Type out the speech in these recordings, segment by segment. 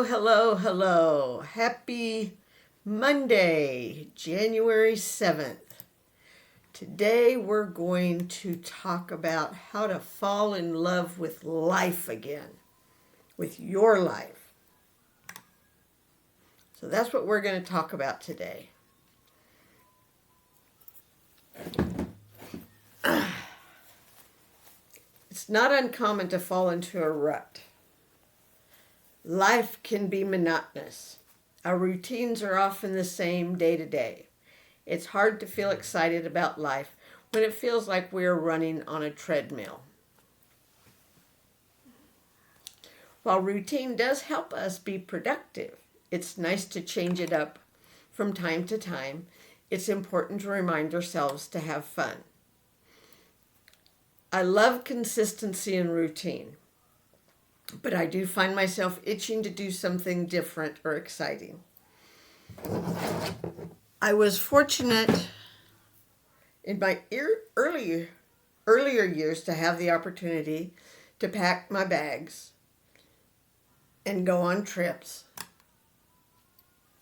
Hello. Happy Monday, January 7th. Today we're going to talk about how to fall in love with life again, with your life. So that's what we're going to talk about today. It's not uncommon to fall into a rut. Life can be monotonous. Our routines are often the same day to day. It's hard to feel excited about life when it feels like we're running on a treadmill. While routine does help us be productive, it's nice to change it up from time to time. It's important to remind ourselves to have fun. I love consistency and routine, but I do find myself itching to do something different or exciting. I was fortunate in my earlier years to have the opportunity to pack my bags and go on trips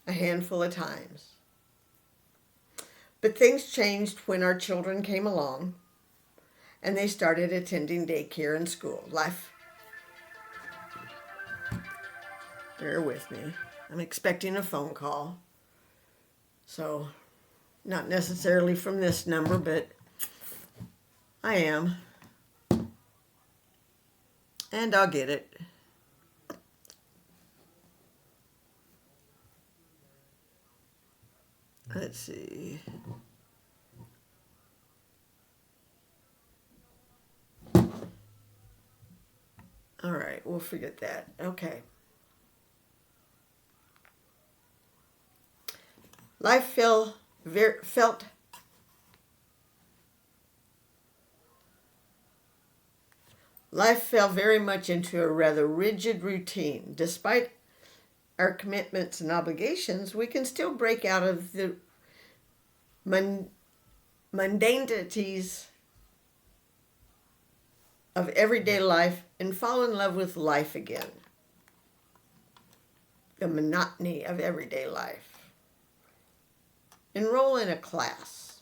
a handful of times. But things changed when our children came along and they started attending daycare and school. Life. Bear with me. I'm expecting a phone call. So, not necessarily from this number, but I am. And I'll get it. Let's see. All right, we'll forget that. Okay. Life felt very much into a rather rigid routine. Despite our commitments and obligations, we can still break out of the mundanities of everyday life and fall in love with life again. The monotony of everyday life. Enroll in a class.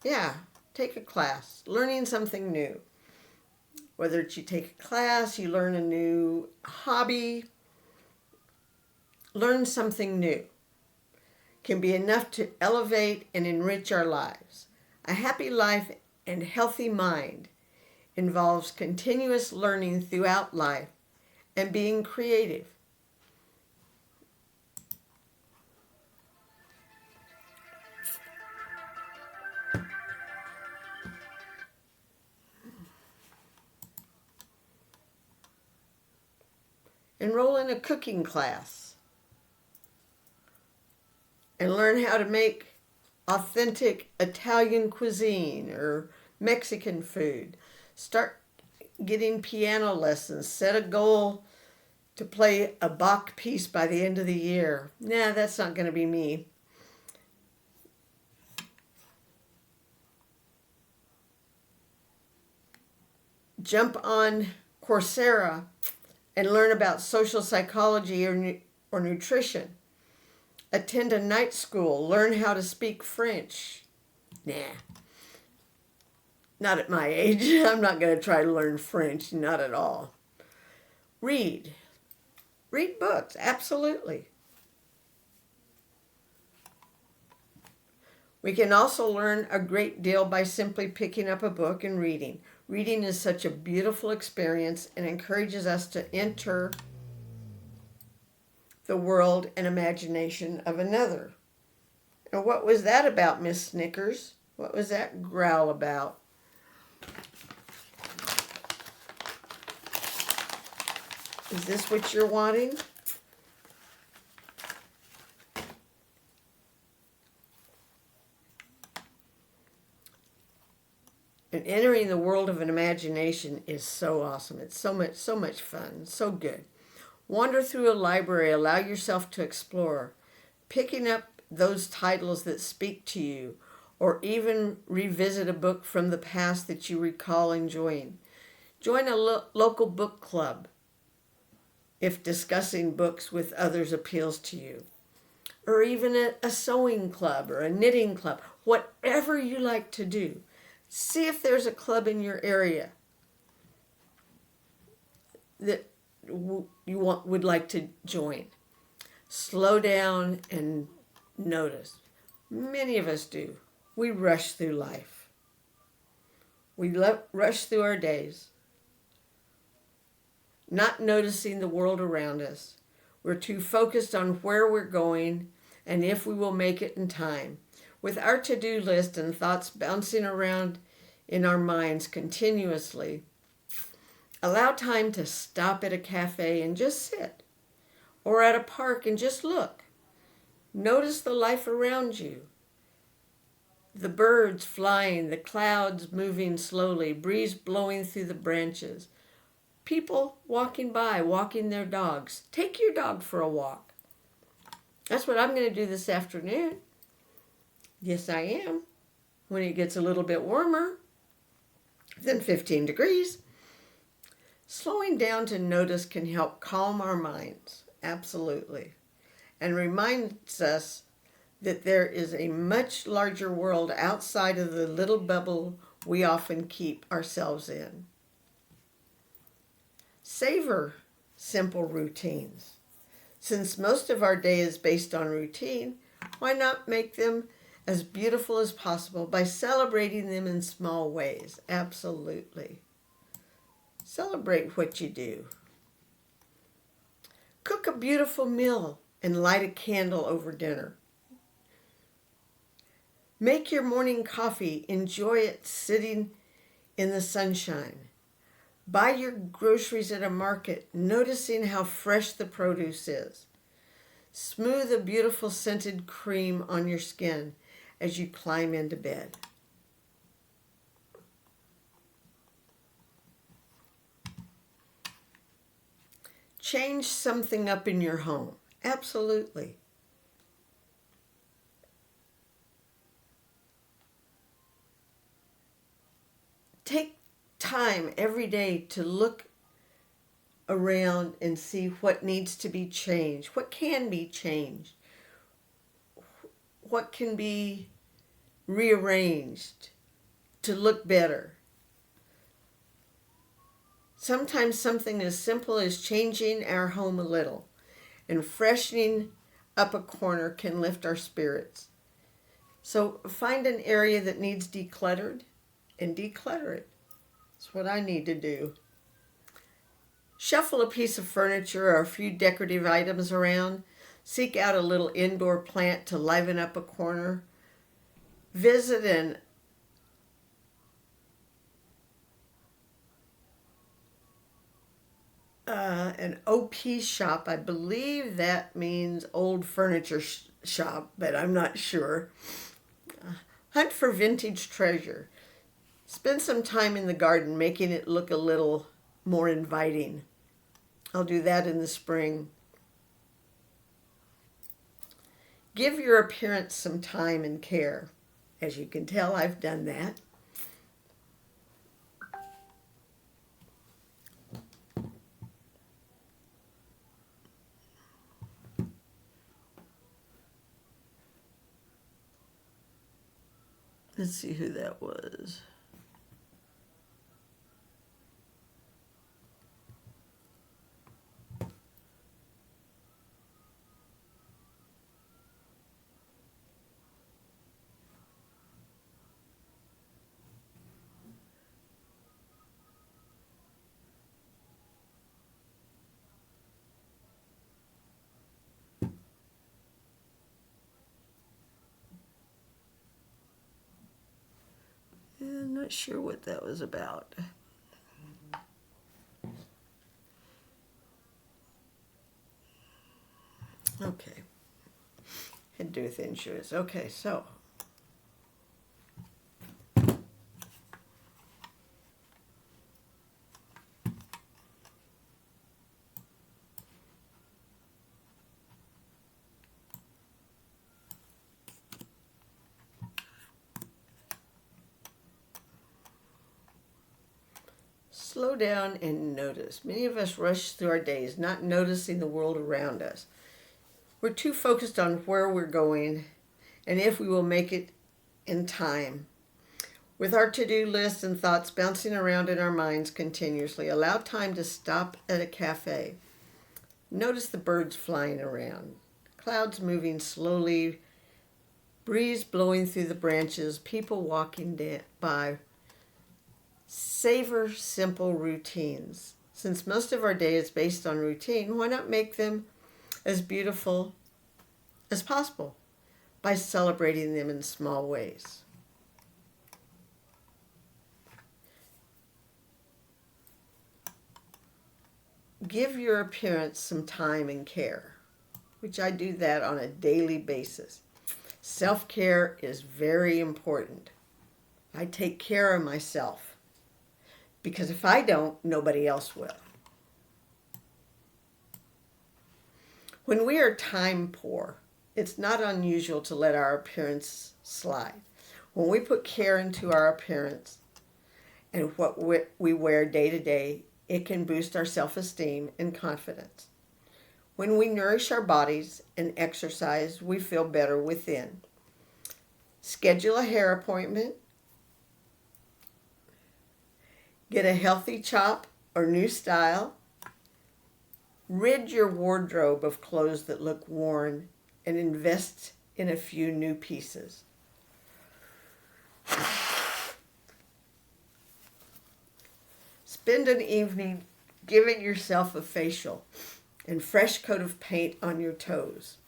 Yeah, take a class. Learning something new. Whether it's you take a class, you learn a new hobby, learn something new can be enough to elevate and enrich our lives. A happy life and healthy mind involves continuous learning throughout life and being creative. Enroll in a cooking class and learn how to make authentic Italian cuisine or Mexican food. Start getting piano lessons. Set a goal to play a Bach piece by the end of the year. Nah, that's not going to be me. Jump on Coursera and learn about social psychology or nutrition. Attend a night school. Learn how to speak French. Nah. Not at my age. I'm not going to try to learn French. Not at all. Read. Read books. Absolutely. We can also learn a great deal by simply picking up a book and reading. Reading is such a beautiful experience and encourages us to enter the world and imagination of another. And what was that about, Miss Snickers? What was that growl about? Is this what you're wanting? And entering the world of an imagination is so awesome. It's so much fun. So good. Wander through a library. Allow yourself to explore. Picking up those titles that speak to you, or even revisit a book from the past that you recall enjoying. Join a local book club. if discussing books with others appeals to you, or even a sewing club or a knitting club, whatever you like to do. See if there's a club in your area that would like to join. Slow down and notice. Many of us do. We rush through life. We rush through our days, not noticing the world around us. We're too focused on where we're going and if we will make it in time. With our to-do list and thoughts bouncing around in our minds continuously, allow time to stop at a cafe and just sit, or at a park and just look. Notice the life around you. The birds flying, the clouds moving slowly, breeze blowing through the branches. People walking by, walking their dogs. Take your dog for a walk. That's what I'm going to do this afternoon. Yes, I am. When it gets a little bit warmer than 15 degrees. Slowing down to notice can help calm our minds, absolutely, and reminds us that there is a much larger world outside of the little bubble we often keep ourselves in. Savor simple routines. Since most of our day is based on routine, why not make them as beautiful as possible by celebrating them in small ways? Absolutely. Celebrate what you do. Cook a beautiful meal and light a candle over dinner. Make your morning coffee. Enjoy it sitting in the sunshine. Buy your groceries at a market, noticing how fresh the produce is. Smooth a beautiful scented cream on your skin as you climb into bed. Change something up in your home. Absolutely. Take time every day to look around and see what needs to be changed, what can be changed, what can be rearranged to look better. Sometimes something as simple as changing our home a little and freshening up a corner can lift our spirits. So find an area that needs decluttered and declutter it. That's what I need to do. Shuffle a piece of furniture or a few decorative items around. Seek out a little indoor plant to liven up a corner. Visit an OP shop. I believe that means old furniture shop, but I'm not sure. Hunt for vintage treasure. Spend some time in the garden making it look a little more inviting. I'll do that in the spring. Give your appearance some time and care. As you can tell, I've done that. Let's see who that was. I'm not sure what that was about. Okay. Had to do with insurance. Okay, so. Slow down and notice. Many of us rush through our days not noticing the world around us. We're too focused on where we're going and if we will make it in time. With our to-do lists and thoughts bouncing around in our minds continuously, allow time to stop at a cafe. Notice the birds flying around, clouds moving slowly, breeze blowing through the branches, people walking by. Savor simple routines. Since most of our day is based on routine, why not make them as beautiful as possible by celebrating them in small ways? Give your appearance some time and care, which I do that on a daily basis. Self-care is very important. I take care of myself because if I don't, nobody else will. When we are time poor, it's not unusual to let our appearance slide. When we put care into our appearance and what we wear day to day, it can boost our self-esteem and confidence. When we nourish our bodies and exercise, we feel better within. Schedule a hair appointment. Get a healthy chop or new style. Rid your wardrobe of clothes that look worn and invest in a few new pieces. Spend an evening giving yourself a facial and fresh coat of paint on your toes.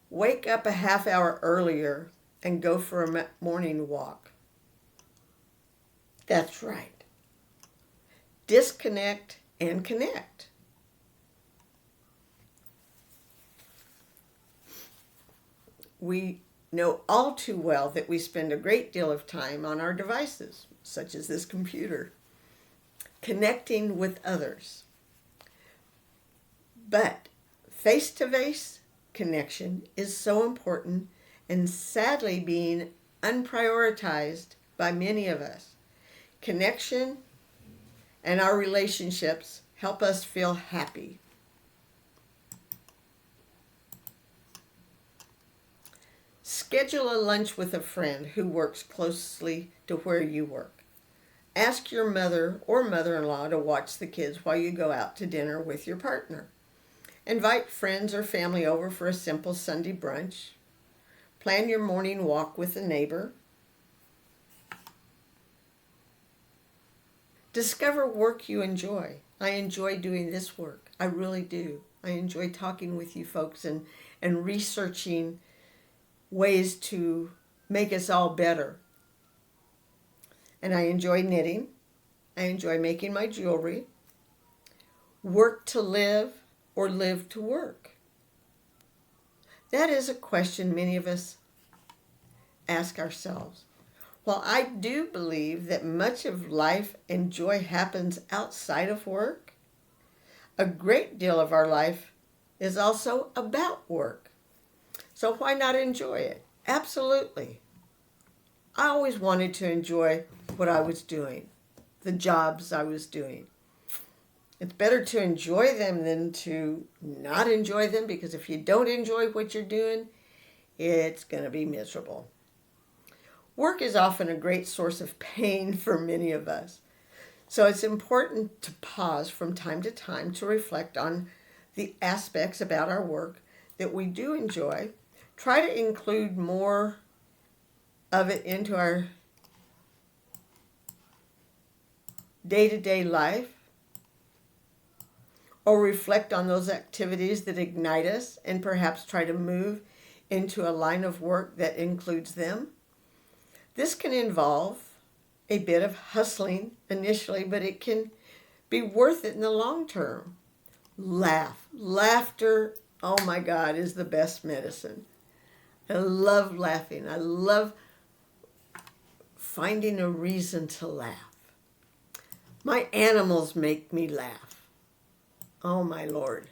Wake up a half hour earlier and go for a morning walk. That's right. Disconnect and connect. We know all too well that we spend a great deal of time on our devices, such as this computer, connecting with others. But face-to-face connection is so important and sadly being unprioritized by many of us. Connection and our relationships help us feel happy. Schedule a lunch with a friend who works closely to where you work. Ask your mother or mother-in-law to watch the kids while you go out to dinner with your partner. Invite friends or family over for a simple Sunday brunch. Plan your morning walk with a neighbor. Discover work you enjoy. I enjoy doing this work. I really do. I enjoy talking with you folks and researching ways to make us all better. And I enjoy knitting. I enjoy making my jewelry. Work to live or live to work? That is a question many of us ask ourselves. While I do believe that much of life and joy happens outside of work, a great deal of our life is also about work. So why not enjoy it? Absolutely. I always wanted to enjoy what I was doing, the jobs I was doing. It's better to enjoy them than to not enjoy them, because if you don't enjoy what you're doing, it's going to be miserable. Work is often a great source of pain for many of us. So it's important to pause from time to time to reflect on the aspects about our work that we do enjoy. Try to include more of it into our day-to-day life, or reflect on those activities that ignite us and perhaps try to move into a line of work that includes them. This can involve a bit of hustling initially, but it can be worth it in the long term. Laughter, oh my God, is the best medicine. I love laughing. I love finding a reason to laugh. My animals make me laugh. Oh my Lord.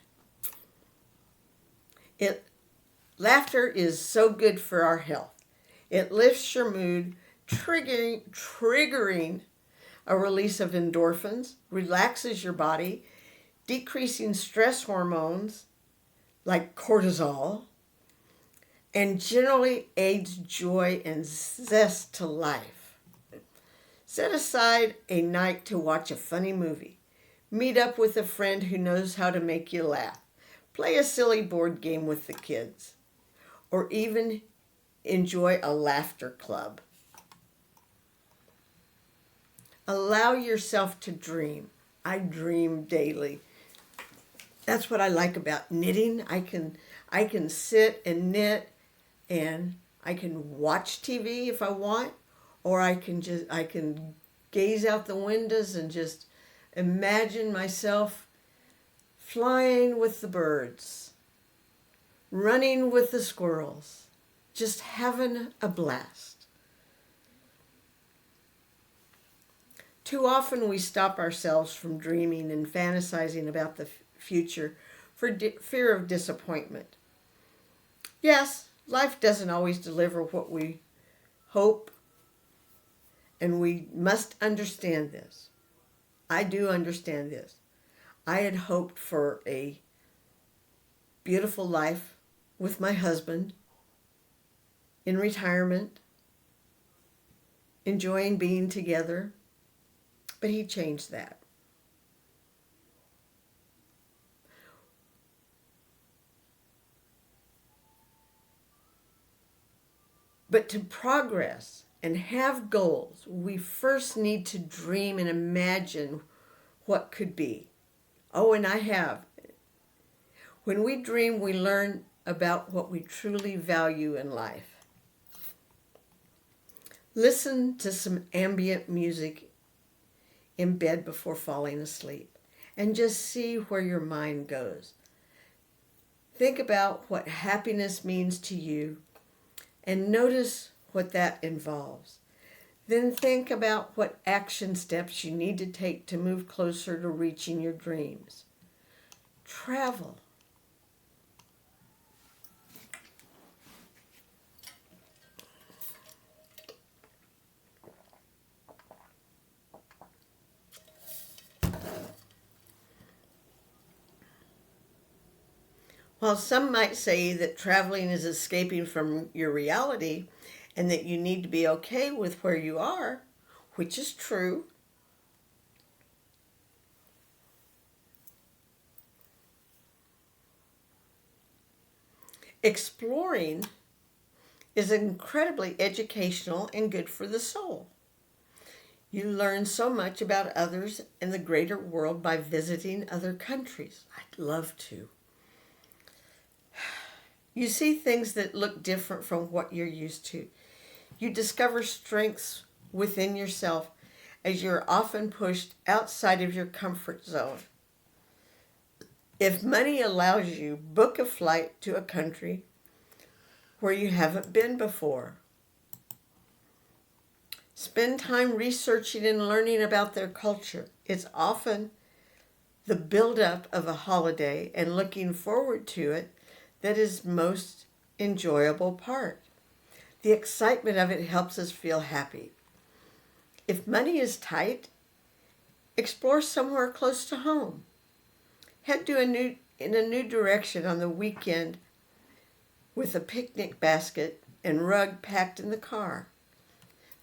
Laughter is so good for our health. It lifts your mood, triggering a release of endorphins, relaxes your body, decreasing stress hormones like cortisol, and generally aids joy and zest to life. Set aside a night to watch a funny movie. Meet up with a friend who knows how to make you laugh. Play a silly board game with the kids. Or even enjoy a laughter club. Allow yourself to dream. I dream daily. That's what I like about knitting. I can sit and knit, and I can watch TV if I want, or I can gaze out the windows and just imagine myself flying with the birds, running with the squirrels, just having a blast. Too often we stop ourselves from dreaming and fantasizing about the future for fear of disappointment. Yes, life doesn't always deliver what we hope, and we must understand this. I do understand this. I had hoped for a beautiful life with my husband in retirement, enjoying being together, but he changed that. But to progress and have goals, we first need to dream and imagine what could be. Oh, and I have. When we dream, we learn about what we truly value in life. Listen to some ambient music in bed before falling asleep and just see where your mind goes. Think about what happiness means to you and notice what that involves. Then think about what action steps you need to take to move closer to reaching your dreams. Travel. While some might say that traveling is escaping from your reality and that you need to be okay with where you are, which is true, exploring is incredibly educational and good for the soul. You learn so much about others and the greater world by visiting other countries. I'd love to. You see things that look different from what you're used to. You discover strengths within yourself as you're often pushed outside of your comfort zone. If money allows you, book a flight to a country where you haven't been before. Spend time researching and learning about their culture. It's often the buildup of a holiday and looking forward to it that is most enjoyable part. The excitement of it helps us feel happy. If money is tight, explore somewhere close to home. Head to in a new direction on the weekend with a picnic basket and rug packed in the car.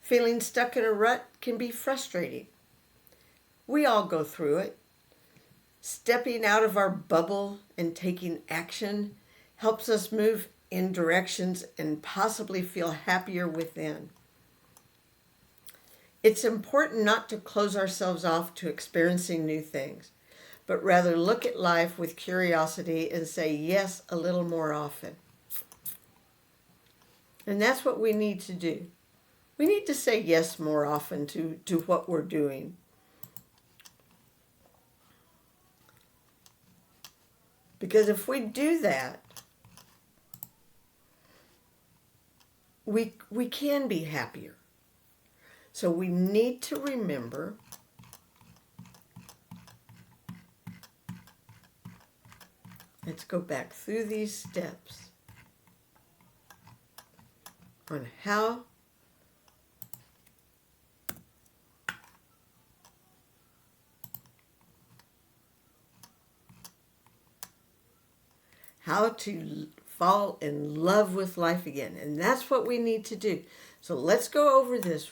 Feeling stuck in a rut can be frustrating. We all go through it. Stepping out of our bubble and taking action helps us move in directions and possibly feel happier within. It's important not to close ourselves off to experiencing new things, but rather look at life with curiosity and say yes a little more often. And that's what we need to do. We need to say yes more often to what we're doing. Because if we do that, we can be happier. So we need to remember let's go back through these steps on how how to fall in love with life again. And that's what we need to do. So let's go over this.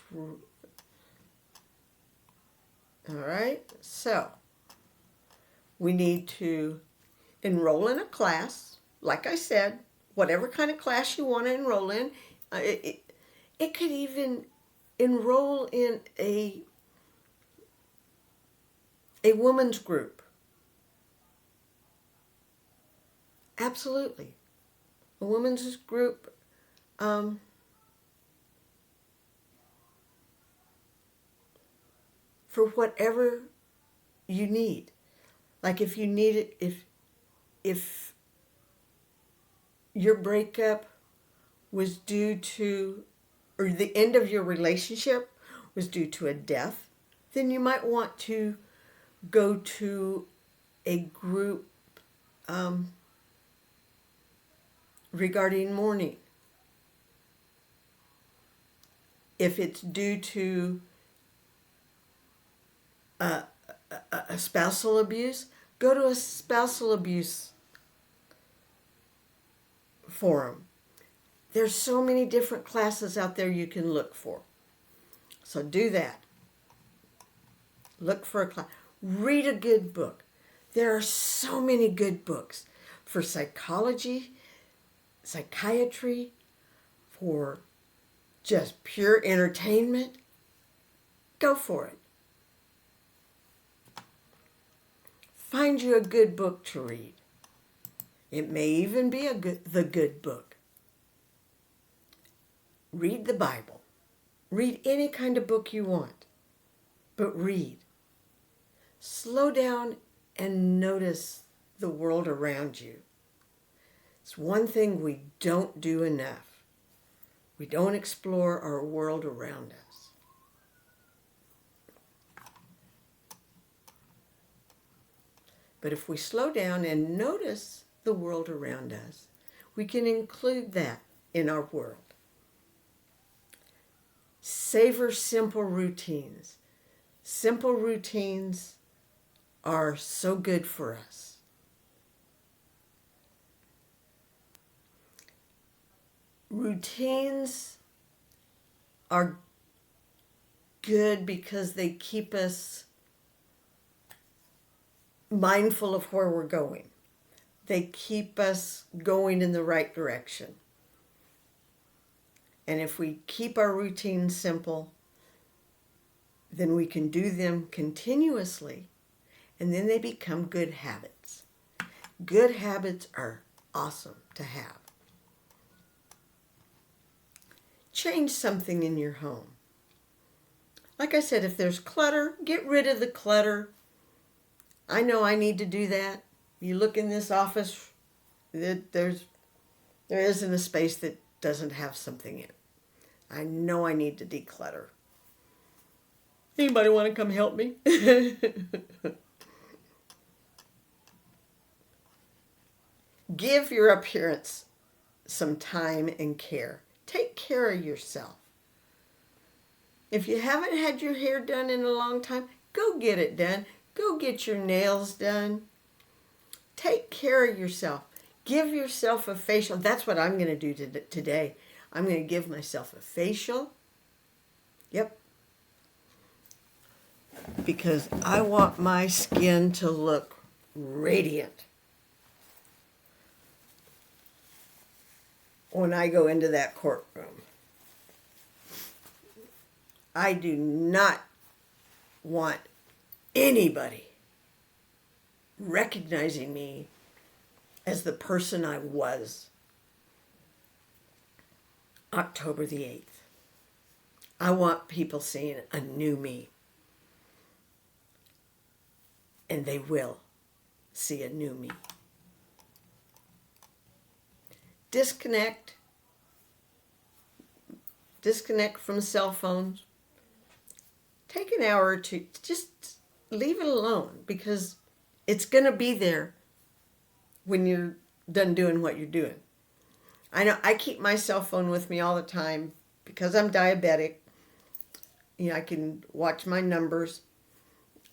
All right. So we need to enroll in a class. Like I said, whatever kind of class you want to enroll in. It could even enroll in a woman's group. Absolutely. A women's group. For whatever you need. Like if you need it, if your breakup was due to, or the end of your relationship was due to a death, then you might want to go to a group regarding mourning. If it's due to a spousal abuse, go to a spousal abuse forum. There's so many different classes out there you can look for. So do that. Look for a class. Read a good book. There are so many good books for psychology, psychiatry, for just pure entertainment. Go for it. Find you a good book to read. It may even be the good book. Read the Bible. Read any kind of book you want, but read. Slow down and notice the world around you. It's one thing we don't do enough. We don't explore our world around us. But if we slow down and notice the world around us, we can include that in our world. Savor simple routines. Simple routines are so good for us. Routines are good because they keep us mindful of where we're going. They keep us going in the right direction. And if we keep our routines simple, then we can do them continuously, and then they become good habits. Good habits are awesome to have. Change something in your home. Like I said, if there's clutter, get rid of the clutter. I know I need to do that. You look in this office, there isn't a space that doesn't have something in it. I know I need to declutter. Anybody want to come help me? Give your appearance some time and care. Take care of yourself. If you haven't had your hair done in a long time, go get it done. Go get your nails done. Take care of yourself. Give yourself a facial. That's what I'm going to do today. I'm going to give myself a facial. Yep. Because I want my skin to look radiant when I go into that courtroom. I do not want anybody recognizing me as the person I was October the 8th. I want people seeing a new me. And they will see a new me. Disconnect from cell phones. Take an hour or two, just leave it alone, because it's going to be there when you're done doing what you're doing. I know I keep my cell phone with me all the time because I'm diabetic. You know, I can watch my numbers.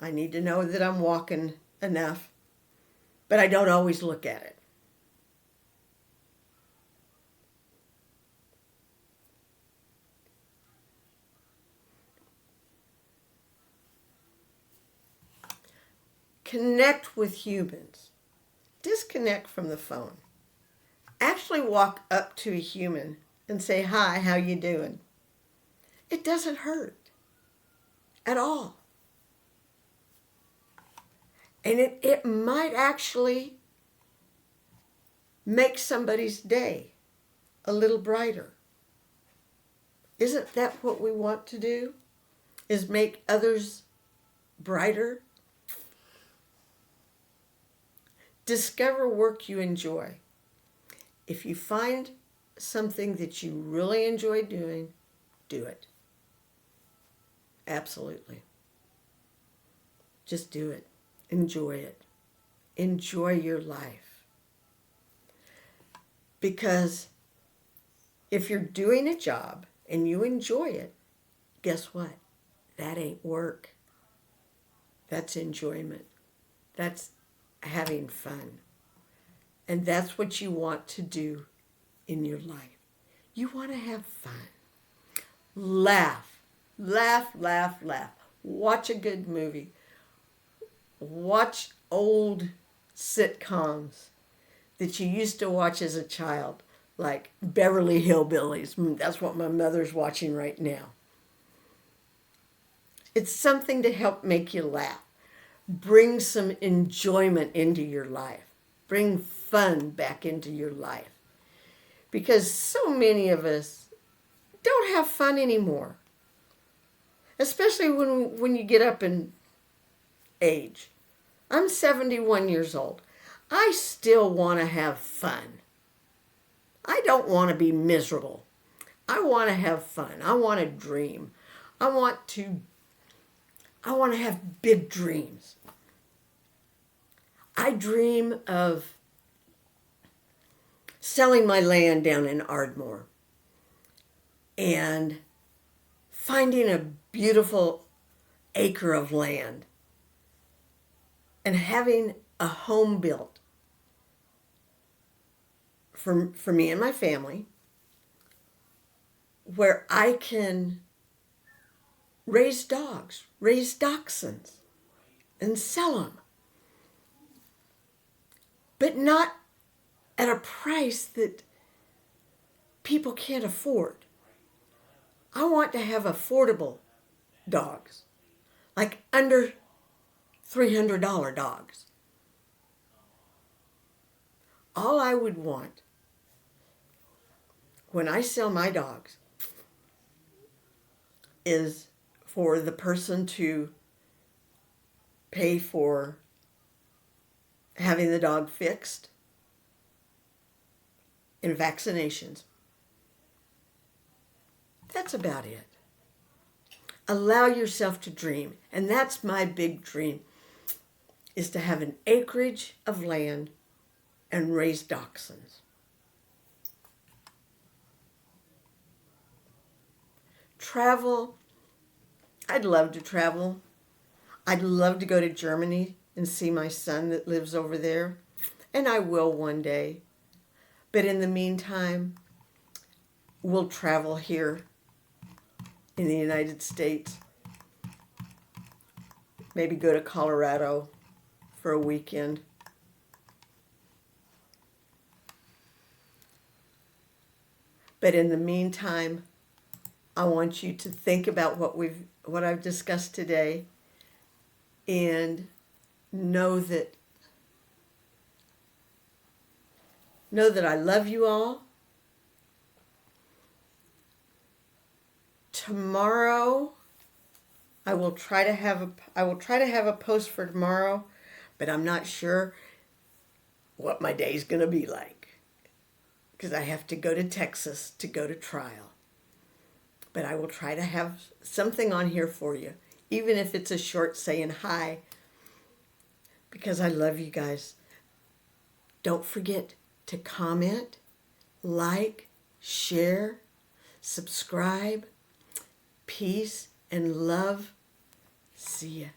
I need to know that I'm walking enough, but I don't always look at it. Connect with humans. Disconnect from the phone. Actually walk up to a human and say, "Hi, how you doing?" It doesn't hurt at all. And it might actually make somebody's day a little brighter. Isn't that what we want to do? Is make others brighter? Discover work you enjoy. If you find something that you really enjoy doing, do it. Absolutely. Just do it. Enjoy it. Enjoy your life. Because if you're doing a job and you enjoy it, guess what? That ain't work. That's enjoyment. That's having fun. And that's what you want to do in your life. You want to have fun. Laugh. Laugh, laugh, laugh. Watch a good movie. Watch old sitcoms that you used to watch as a child, like Beverly Hillbillies. That's what my mother's watching right now. It's something to help make you laugh. Bring some enjoyment into your life. Bring fun back into your life. Because so many of us don't have fun anymore. Especially when you get up in age. I'm 71 years old. I still want to have fun. I don't want to be miserable. I want to have fun. I want to dream. I want to have big dreams. I dream of selling my land down in Ardmore and finding a beautiful acre of land and having a home built for me and my family where I can raise dogs, raise dachshunds, and sell them. But not at a price that people can't afford. I want to have affordable dogs, like under $300 dogs. All I would want when I sell my dogs is for the person to pay for having the dog fixed and vaccinations. That's about it. Allow yourself to dream. And that's my big dream, is to have an acreage of land and raise dachshunds. Travel. I'd love to travel. I'd love to go to Germany and see my son that lives over there. And I will one day. But in the meantime, we'll travel here in the United States. Maybe go to Colorado for a weekend. But in the meantime, I want you to think about what I've discussed today and know that I love you all. Tomorrow, I will try to have a post for tomorrow, but I'm not sure what my day's going to be like because I have to go to Texas to go to trial. But I will try to have something on here for you, even if it's a short saying hi, because I love you guys. Don't forget to comment, like, share, subscribe. Peace and love. See ya.